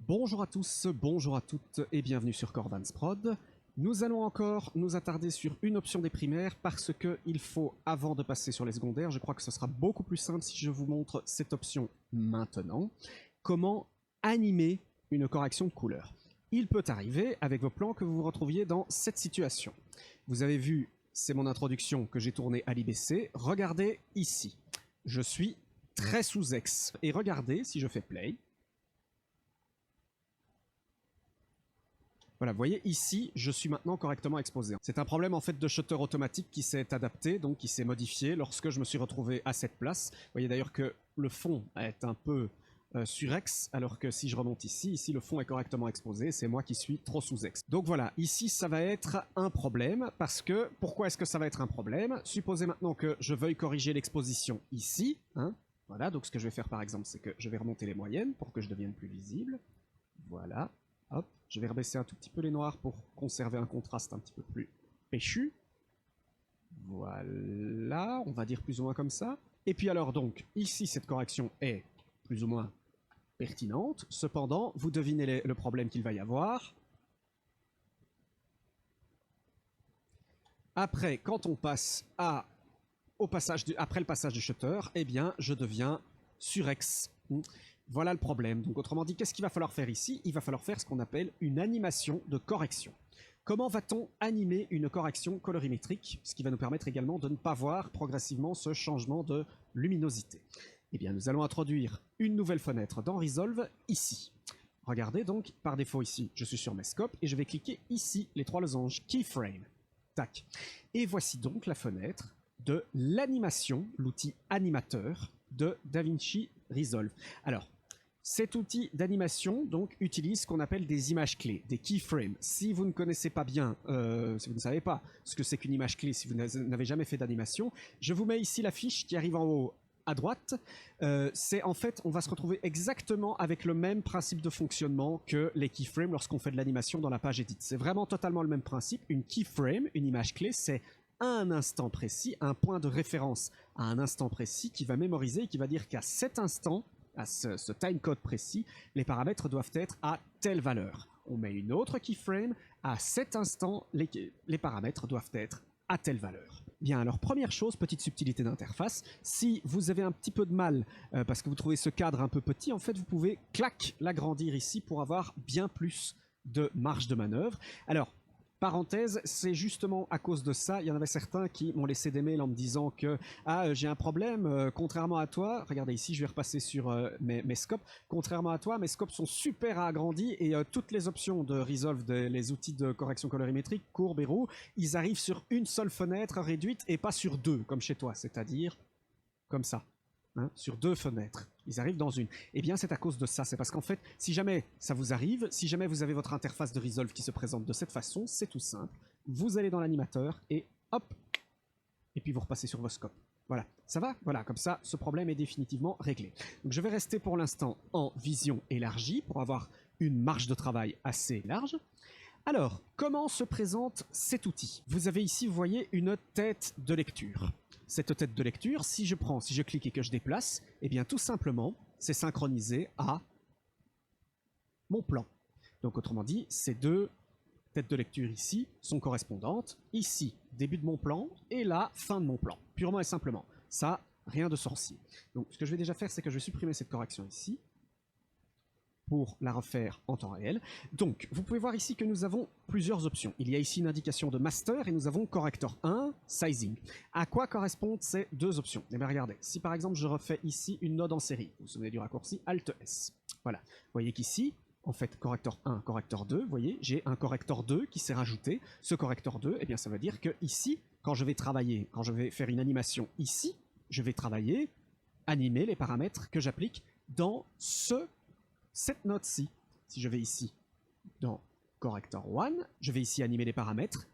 Bonjour à tous, bonjour à toutes et bienvenue sur Cordan's Prod. Nous allons encore nous attarder sur une option des primaires parce que il faut, avant de passer sur les secondaires, je crois que ce sera beaucoup plus simple si je vous montre cette option maintenant. Comment animer une correction de couleur. Il peut arriver avec vos plans que vous vous retrouviez dans cette situation. Vous avez vu, c'est mon introduction que j'ai tournée à l'IBC. Regardez ici, je suis très sous-ex. Et regardez, si je fais play, voilà, vous voyez ici, je suis maintenant correctement exposé. C'est un problème en fait de shutter automatique qui s'est adapté, donc qui s'est modifié lorsque je me suis retrouvé à cette place. Vous voyez d'ailleurs que le fond est un peu surex, alors que si je remonte ici le fond est correctement exposé, c'est moi qui suis trop sous-ex. Donc voilà, ici ça va être un problème, parce que, pourquoi est-ce que ça va être un problème? Supposez maintenant que je veuille corriger l'exposition ici, hein, voilà, donc ce que je vais faire par exemple, c'est que je vais remonter les moyennes pour que je devienne plus visible. Voilà. Hop, je vais rebaisser un tout petit peu les noirs pour conserver un contraste un petit peu plus péchu. Voilà, on va dire plus ou moins comme ça. Et puis alors donc, ici cette correction est plus ou moins pertinente. Cependant, vous devinez le problème qu'il va y avoir. Après, quand on passe après le passage du shutter, eh bien, je deviens surex. Voilà le problème. Donc autrement dit, qu'est-ce qu'il va falloir faire ici? Il va falloir faire ce qu'on appelle une animation de correction. Comment va-t-on animer une correction colorimétrique? Ce qui va nous permettre également de ne pas voir progressivement ce changement de luminosité. Eh bien, nous allons introduire une nouvelle fenêtre dans Resolve, ici. Regardez donc, par défaut ici, je suis sur mes scopes et je vais cliquer ici, les trois losanges, Keyframe. Tac. Et voici donc la fenêtre de l'animation, l'outil animateur de DaVinci Resolve. Alors, cet outil d'animation donc utilise ce qu'on appelle des images clés, des keyframes. Si vous ne connaissez pas bien, si vous ne savez pas ce que c'est qu'une image clé, si vous n'avez jamais fait d'animation, je vous mets ici la fiche qui arrive en haut à droite. C'est en fait, on va se retrouver exactement avec le même principe de fonctionnement que les keyframes lorsqu'on fait de l'animation dans la page edit. C'est vraiment totalement le même principe. Une keyframe, une image clé, c'est un instant précis, un point de référence à un instant précis qui va mémoriser et qui va dire qu'à cet instant, à ce timecode précis, les paramètres doivent être à telle valeur. On met une autre keyframe, à cet instant, les paramètres doivent être à telle valeur. Bien, alors première chose, petite subtilité d'interface, si vous avez un petit peu de mal parce que vous trouvez ce cadre un peu petit, en fait vous pouvez clac l'agrandir ici pour avoir bien plus de marge de manœuvre. Alors, parenthèse, c'est justement à cause de ça, il y en avait certains qui m'ont laissé des mails en me disant que « Ah, j'ai un problème, contrairement à toi, regardez ici, je vais repasser sur mes scopes, contrairement à toi, mes scopes sont super agrandis et toutes les options de Resolve, les outils de correction colorimétrique, courbe et roue, ils arrivent sur une seule fenêtre réduite et pas sur deux, comme chez toi, c'est-à-dire comme ça. » Hein, sur deux fenêtres, ils arrivent dans une. Eh bien, c'est à cause de ça. C'est parce qu'en fait, si jamais ça vous arrive, si jamais vous avez votre interface de Resolve qui se présente de cette façon, c'est tout simple. Vous allez dans l'animateur et hop, et puis vous repassez sur vos scopes. Voilà, ça va? Voilà, comme ça, ce problème est définitivement réglé. Donc, je vais rester pour l'instant en vision élargie pour avoir une marge de travail assez large. Alors, comment se présente cet outil? Vous avez ici, vous voyez, une tête de lecture. Cette tête de lecture, si je clique et que je déplace, eh bien tout simplement, c'est synchronisé à mon plan. Donc autrement dit, ces deux têtes de lecture ici sont correspondantes. Ici, début de mon plan, et là, fin de mon plan. Purement et simplement. Ça, rien de sorcier. Donc ce que je vais déjà faire, c'est que je vais supprimer cette correction ici pour la refaire en temps réel. Donc, vous pouvez voir ici que nous avons plusieurs options. Il y a ici une indication de master et nous avons corrector 1, sizing. À quoi correspondent ces deux options? Eh bien, regardez, si par exemple je refais ici une node en série, vous vous souvenez du raccourci Alt-S. Voilà, vous voyez qu'ici, en fait, corrector 1, corrector 2, vous voyez, j'ai un corrector 2 qui s'est rajouté. Ce corrector 2, eh bien, ça veut dire que ici, quand je vais travailler, quand je vais faire une animation ici, je vais travailler, animer les paramètres que j'applique dans cette node-ci. Si je vais ici dans Corrector 1, je vais ici animer les paramètres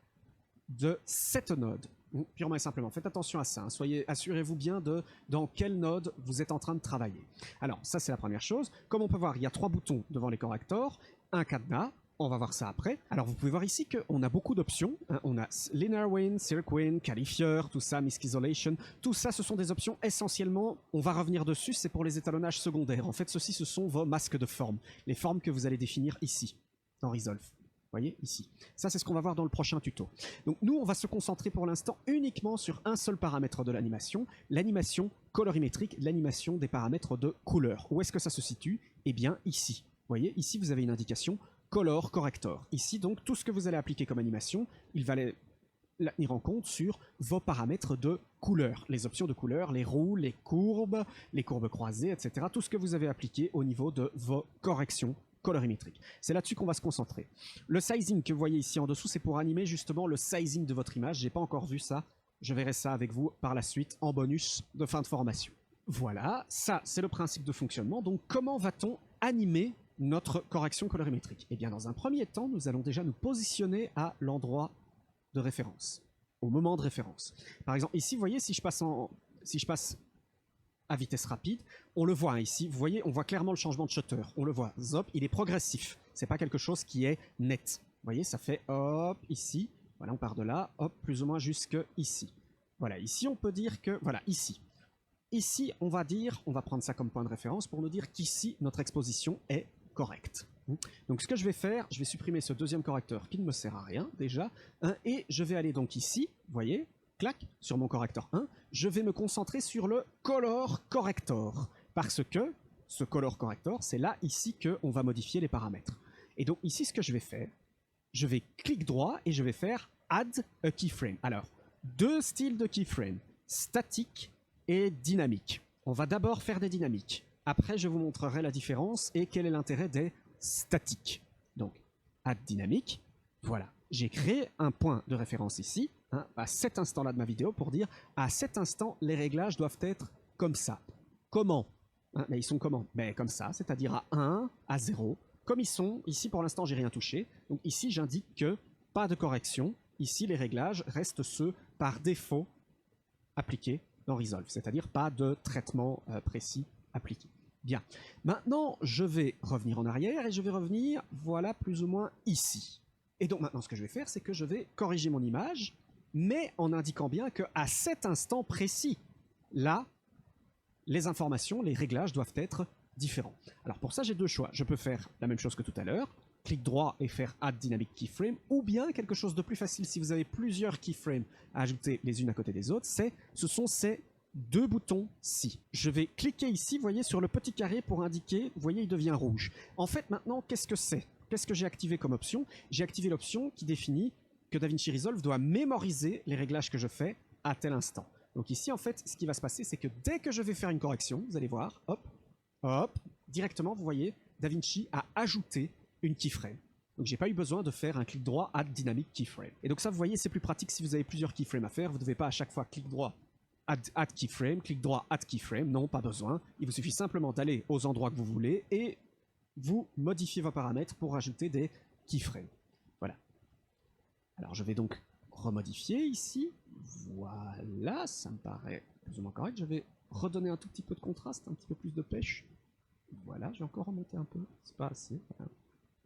de cette node. Purement et simplement, faites attention à ça. Hein. Assurez-vous bien de dans quelle node vous êtes en train de travailler. Alors, ça c'est la première chose. Comme on peut voir, il y a trois boutons devant les correctors, un cadenas, On va voir ça après. Alors vous pouvez voir ici qu'on a beaucoup d'options. Hein. On a Linear Win, Cirque Win, Qualifier, tout ça, Misc Isolation. Tout ça, ce sont des options essentiellement, on va revenir dessus, c'est pour les étalonnages secondaires. En fait, ceci, ce sont vos masques de forme. Les formes que vous allez définir ici, dans Resolve. Vous voyez, ici. Ça, c'est ce qu'on va voir dans le prochain tuto. Donc nous, on va se concentrer pour l'instant uniquement sur un seul paramètre de l'animation colorimétrique, l'animation des paramètres de couleur. Où est-ce que ça se situe? Eh bien, ici. Vous voyez, ici, vous avez une indication Color Corrector. Ici, donc, tout ce que vous allez appliquer comme animation, il va la tenir en compte sur vos paramètres de couleur. Les options de couleur, les roues, les courbes croisées, etc. Tout ce que vous avez appliqué au niveau de vos corrections colorimétriques. C'est là-dessus qu'on va se concentrer. Le sizing que vous voyez ici en dessous, c'est pour animer justement le sizing de votre image. J'ai pas encore vu ça. Je verrai ça avec vous par la suite en bonus de fin de formation. Voilà, ça, c'est le principe de fonctionnement. Donc, comment va-t-on animer notre correction colorimétrique? Eh bien, dans un premier temps, nous allons déjà nous positionner à l'endroit de référence, au moment de référence. Par exemple, ici, vous voyez, si je passe à vitesse rapide, on le voit hein, ici, vous voyez, on voit clairement le changement de shutter. On le voit, zop, il est progressif. C'est pas quelque chose qui est net. Vous voyez, ça fait hop, ici, voilà, on part de là, hop, plus ou moins jusque ici. Voilà, ici, on peut dire que, voilà, ici. Ici, on va prendre ça comme point de référence pour nous dire qu'ici, notre exposition est correcte. Donc ce que je vais faire, je vais supprimer ce deuxième correcteur qui ne me sert à rien déjà, hein, et je vais aller donc ici, vous voyez, clac, sur mon correcteur 1, je vais me concentrer sur le Color Corrector, parce que ce Color Corrector, c'est là, ici, qu'on va modifier les paramètres. Et donc ici, ce que je vais faire, je vais clic droit et je vais faire Add a Keyframe. Alors, deux styles de keyframe, statique et dynamique. On va d'abord faire des dynamiques. Après, je vous montrerai la différence et quel est l'intérêt des statiques. Donc, add dynamique, voilà. J'ai créé un point de référence ici, hein, à cet instant-là de ma vidéo, pour dire à cet instant, les réglages doivent être comme ça. Comment hein, mais ils sont comment? Ben, comme ça, c'est-à-dire à 1, à 0. Comme ils sont, ici pour l'instant, j'ai rien touché. Donc ici, j'indique que pas de correction. Ici, les réglages restent ceux par défaut appliqués dans Resolve, c'est-à-dire pas de traitement précis appliqué. Bien. Maintenant, je vais revenir en arrière et je vais revenir, voilà, plus ou moins ici. Et donc maintenant, ce que je vais faire, c'est que je vais corriger mon image, mais en indiquant bien qu'à cet instant précis, là, les informations, les réglages doivent être différents. Alors pour ça, j'ai deux choix. Je peux faire la même chose que tout à l'heure, clic droit et faire Add Dynamic Keyframe, ou bien quelque chose de plus facile si vous avez plusieurs keyframes à ajouter les unes à côté des autres, ce sont ces deux boutons-ci. Je vais cliquer ici, vous voyez, sur le petit carré pour indiquer, vous voyez, il devient rouge. En fait, maintenant, qu'est-ce que c'est? Qu'est-ce que j'ai activé comme option? J'ai activé l'option qui définit que DaVinci Resolve doit mémoriser les réglages que je fais à tel instant. Donc ici, en fait, ce qui va se passer, c'est que dès que je vais faire une correction, vous allez voir, hop, hop, directement, vous voyez, DaVinci a ajouté une keyframe. Donc j'ai pas eu besoin de faire un clic droit Add Dynamic Keyframe. Et donc ça, vous voyez, c'est plus pratique si vous avez plusieurs keyframes à faire. Vous ne devez pas à chaque fois clic droit Add Keyframe, clic droit Add Keyframe. Non, pas besoin. Il vous suffit simplement d'aller aux endroits que vous voulez et vous modifiez vos paramètres pour ajouter des keyframes. Voilà. Alors je vais donc remodifier ici. Voilà, ça me paraît plus ou moins correct. Je vais redonner un tout petit peu de contraste, un petit peu plus de pêche. Voilà, je vais encore remonter un peu. C'est pas assez. Voilà.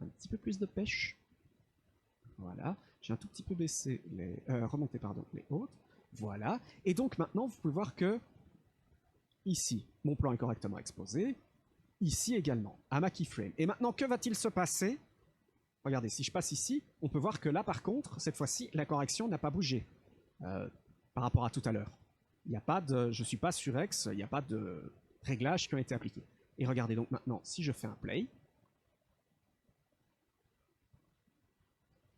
Un petit peu plus de pêche. Voilà. J'ai un tout petit peu baissé les... remonté, pardon, les hautes. Voilà. Et donc maintenant, vous pouvez voir que ici, mon plan est correctement exposé. Ici également, à ma keyframe. Et maintenant, que va-t-il se passer? Regardez, si je passe ici, on peut voir que là, par contre, cette fois-ci, la correction n'a pas bougé par rapport à tout à l'heure. Il n'y a pas de... Je ne suis pas sur X, il n'y a pas de réglages qui ont été appliqués. Et regardez donc maintenant, si je fais un play,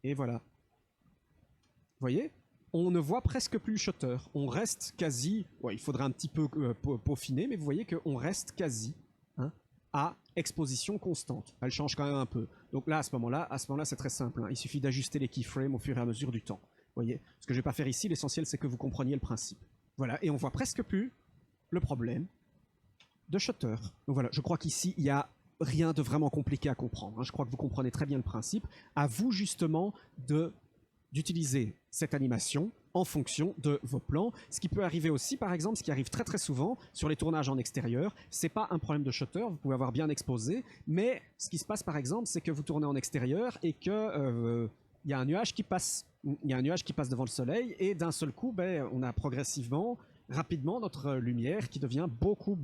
et voilà. Vous voyez? On ne voit presque plus le shutter. On reste quasi... Ouais, il faudrait un petit peu peaufiner, mais vous voyez qu'on reste quasi hein, à exposition constante. Elle change quand même un peu. Donc là, à ce moment-là, c'est très simple. Hein. Il suffit d'ajuster les keyframes au fur et à mesure du temps. Vous voyez? Ce que je ne vais pas faire ici, l'essentiel, c'est que vous compreniez le principe. Voilà, et on voit presque plus le problème de shutter. Donc voilà, je crois qu'ici, il y a rien de vraiment compliqué à comprendre. Hein. Je crois que vous comprenez très bien le principe. À vous, justement, de d'utiliser cette animation en fonction de vos plans. Ce qui peut arriver aussi, par exemple, ce qui arrive très très souvent sur les tournages en extérieur, c'est pas un problème de shutter, vous pouvez avoir bien exposé, mais ce qui se passe par exemple, c'est que vous tournez en extérieur et que il y a un nuage qui passe. Il y a un nuage qui passe devant le soleil et d'un seul coup, on a progressivement, rapidement, notre lumière qui devient beaucoup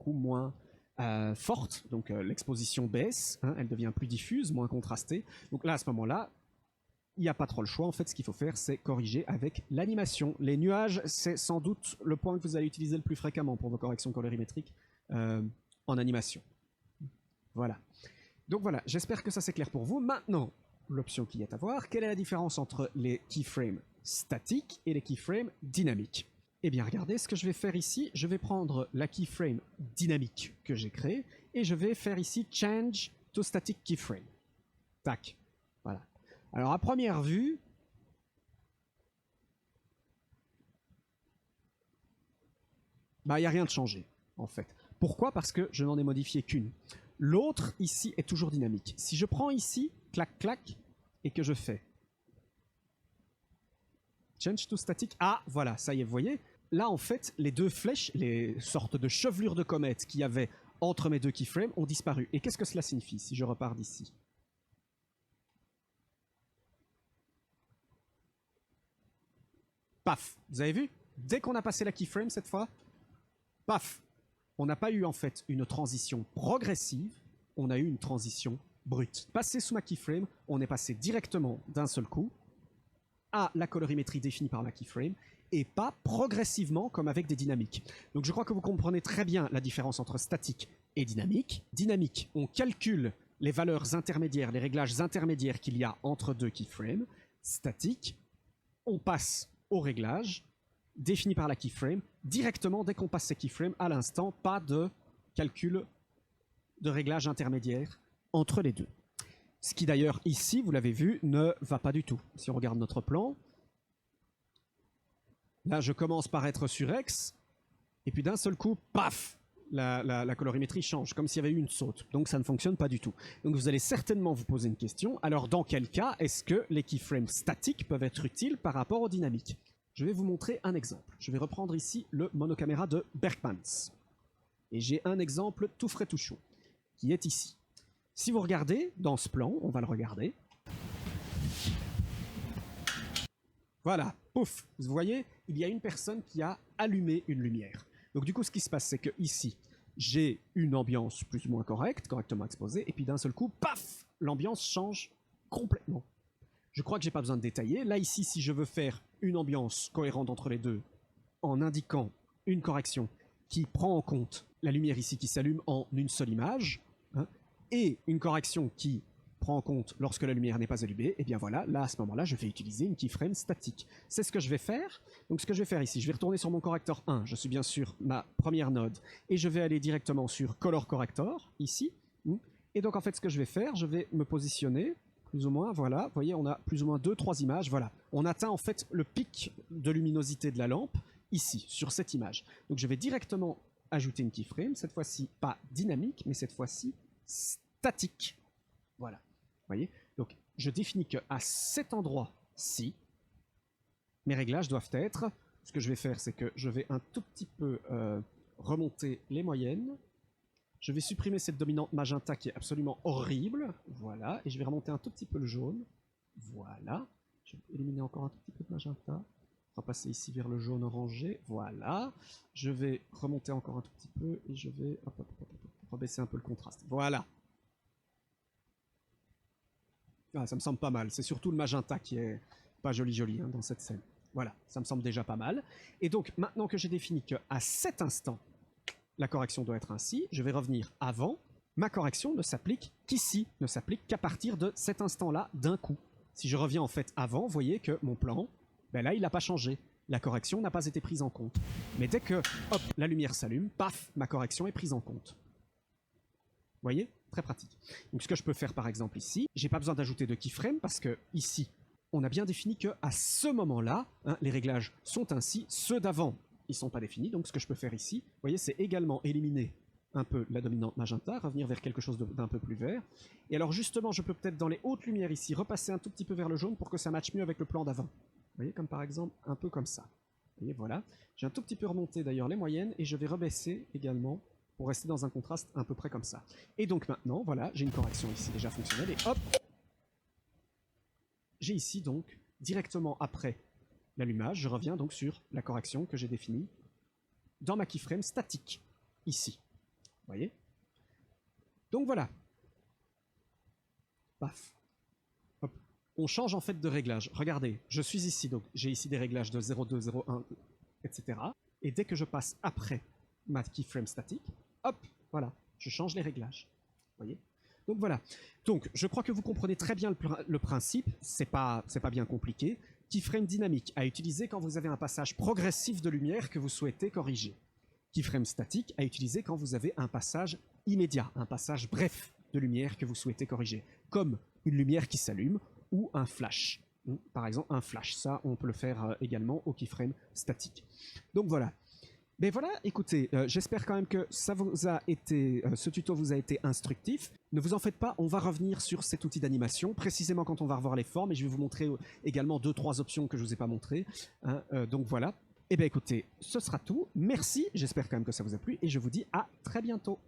moins forte. Donc l'exposition baisse, hein, elle devient plus diffuse, moins contrastée. Donc là, à ce moment-là, il n'y a pas trop le choix. En fait, ce qu'il faut faire, c'est corriger avec l'animation. Les nuages, c'est sans doute le point que vous allez utiliser le plus fréquemment pour vos corrections colorimétriques en animation. Voilà. Donc voilà, j'espère que ça c'est clair pour vous. Maintenant, l'option qui est à voir, quelle est la différence entre les keyframes statiques et les keyframes dynamiques? Eh bien, regardez, ce que je vais faire ici, je vais prendre la keyframe dynamique que j'ai créée et je vais faire ici Change to Static Keyframe. Tac. Voilà. Alors, à première vue, il n'y a rien de changé, en fait. Pourquoi? Parce que je n'en ai modifié qu'une. L'autre, ici, est toujours dynamique. Si je prends ici, clac, clac, et que je fais Change to Static, ah, voilà, ça y est, vous voyez? Là, en fait, les deux flèches, les sortes de chevelures de comète qu'il y avait entre mes deux keyframes ont disparu. Et qu'est-ce que cela signifie si je repars d'ici? Paf! Vous avez vu? Dès qu'on a passé la keyframe cette fois, paf! On n'a pas eu en fait une transition progressive, on a eu une transition brute. Passé sous ma keyframe, on est passé directement d'un seul coup à la colorimétrie définie par la keyframe et pas progressivement comme avec des dynamiques. Donc je crois que vous comprenez très bien la différence entre statique et dynamique. Dynamique, on calcule les valeurs intermédiaires, les réglages intermédiaires qu'il y a entre deux keyframes. Statique, on passe aux réglages définis par la keyframe directement dès qu'on passe ces keyframes à l'instant, pas de calcul de réglage intermédiaire entre les deux. Ce qui d'ailleurs ici, vous l'avez vu, ne va pas du tout. Si on regarde notre plan, là je commence par être sur X, et puis d'un seul coup, paf, la colorimétrie change, comme s'il y avait eu une saute. Donc ça ne fonctionne pas du tout. Donc vous allez certainement vous poser une question, alors dans quel cas est-ce que les keyframes statiques peuvent être utiles par rapport aux dynamiques? Je vais vous montrer un exemple. Je vais reprendre ici le monocaméra de Berkmans. Et j'ai un exemple tout frais tout chaud, qui est ici. Si vous regardez dans ce plan, on va le regarder. Voilà, pouf, vous voyez, il y a une personne qui a allumé une lumière. Donc du coup, ce qui se passe, c'est que ici, j'ai une ambiance plus ou moins correcte, correctement exposée, et puis d'un seul coup, paf, l'ambiance change complètement. Je crois que j'ai pas besoin de détailler. Là, ici, si je veux faire une ambiance cohérente entre les deux, en indiquant une correction qui prend en compte la lumière ici qui s'allume en une seule image, hein, et une correction qui prend en compte lorsque la lumière n'est pas allumée, et bien voilà, là, à ce moment-là, je vais utiliser une keyframe statique. C'est ce que je vais faire. Donc ce que je vais faire ici, je vais retourner sur mon correcteur 1, je suis bien sûr ma première node, et je vais aller directement sur Color Corrector, ici. Et donc en fait, ce que je vais faire, je vais me positionner plus ou moins, voilà, vous voyez, on a plus ou moins 2-3 images, voilà. On atteint en fait le pic de luminosité de la lampe, ici, sur cette image. Donc je vais directement ajouter une keyframe, cette fois-ci pas dynamique, mais cette fois-ci statique. Voilà, vous voyez. Donc je définis qu'à cet endroit-ci, mes réglages doivent être, ce que je vais faire, c'est que je vais un tout petit peu remonter les moyennes. Je vais supprimer cette dominante magenta qui est absolument horrible. Voilà. Et je vais remonter un tout petit peu le jaune. Voilà. Je vais éliminer encore un tout petit peu de magenta. On va passer ici vers le jaune orangé. Voilà. Je vais remonter encore un tout petit peu et je vais rebaisser un peu le contraste. Voilà. Ah, ça me semble pas mal. C'est surtout le magenta qui est pas joli hein, dans cette scène. Voilà. Ça me semble déjà pas mal. Et donc, maintenant que j'ai défini qu'à cet instant, la correction doit être ainsi, je vais revenir avant. Ma correction ne s'applique qu'ici, ne s'applique qu'à partir de cet instant-là, d'un coup. Si je reviens en fait avant, vous voyez que mon plan, là, il n'a pas changé. La correction n'a pas été prise en compte. Mais dès que, hop, la lumière s'allume, paf, ma correction est prise en compte. Vous voyez? Très pratique. Donc ce que je peux faire par exemple ici, j'ai pas besoin d'ajouter de keyframe parce que ici, on a bien défini qu'à ce moment-là, hein, les réglages sont ainsi, ceux d'avant ils ne sont pas définis, donc ce que je peux faire ici, vous voyez, c'est également éliminer un peu la dominante magenta, revenir vers quelque chose d'un peu plus vert. Et alors justement, je peux peut-être dans les hautes lumières ici, repasser un tout petit peu vers le jaune pour que ça matche mieux avec le plan d'avant. Vous voyez, comme par exemple, un peu comme ça. Vous voyez, voilà. J'ai un tout petit peu remonté d'ailleurs les moyennes et je vais rebaisser également pour rester dans un contraste à peu près comme ça. Et donc maintenant, voilà, j'ai une correction ici déjà fonctionnelle et hop, j'ai ici donc, directement après l'allumage, je reviens donc sur la correction que j'ai définie dans ma keyframe statique, ici. Vous voyez? Donc voilà. Paf. Hop. On change en fait de réglage. Regardez, je suis ici, donc j'ai ici des réglages de 0,2, 0,1, etc. Et dès que je passe après ma keyframe statique, hop, voilà, je change les réglages. Vous voyez? Donc voilà. Donc je crois que vous comprenez très bien le principe. C'est pas bien compliqué. Keyframe dynamique à utiliser quand vous avez un passage progressif de lumière que vous souhaitez corriger. Keyframe statique à utiliser quand vous avez un passage immédiat, un passage bref de lumière que vous souhaitez corriger, comme une lumière qui s'allume ou un flash. Par exemple, un flash, ça, on peut le faire également au keyframe statique. Donc voilà. Mais voilà, écoutez, j'espère quand même que ça vous a été, ce tuto vous a été instructif. Ne vous en faites pas, on va revenir sur cet outil d'animation, précisément quand on va revoir les formes, et je vais vous montrer également 2-3 options que je ne vous ai pas montrées. Hein, donc voilà. Eh bien écoutez, ce sera tout. Merci, j'espère quand même que ça vous a plu, et je vous dis à très bientôt.